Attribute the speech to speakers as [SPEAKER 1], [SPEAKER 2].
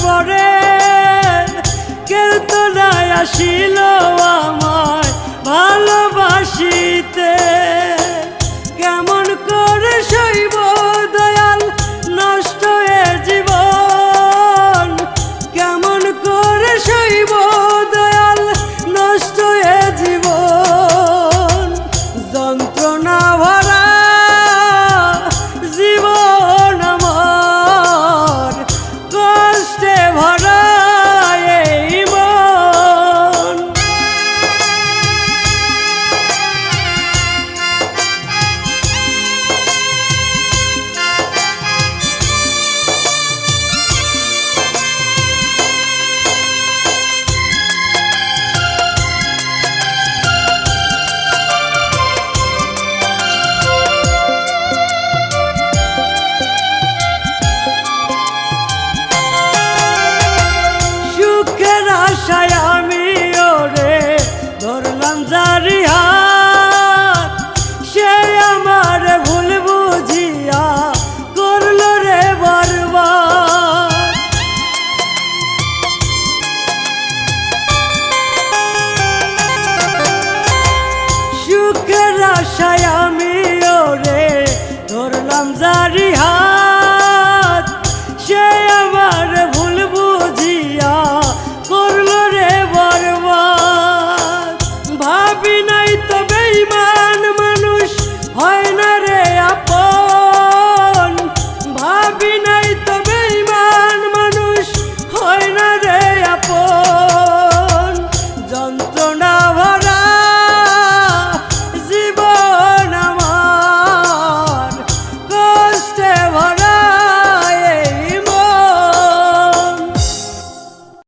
[SPEAKER 1] পরে কেউ তো নাই আসিল আমায় ভালোবাসিতে। কেমন করে সইব দয়াল নষ্ট এ জীবন, কেমন করে সইব দয়াল নষ্ট এ জীবন। যন্ত্রণা ভরা জীবন আমার, কষ্টে ভরা এই মন। আশায় আমি ওরে ধরলাম জারি হাত, সে আমার ভুল বুঝিয়া করলো রে বরবাদ। সুখের আশায় আমি ওরে ধরলাম জারি হাত,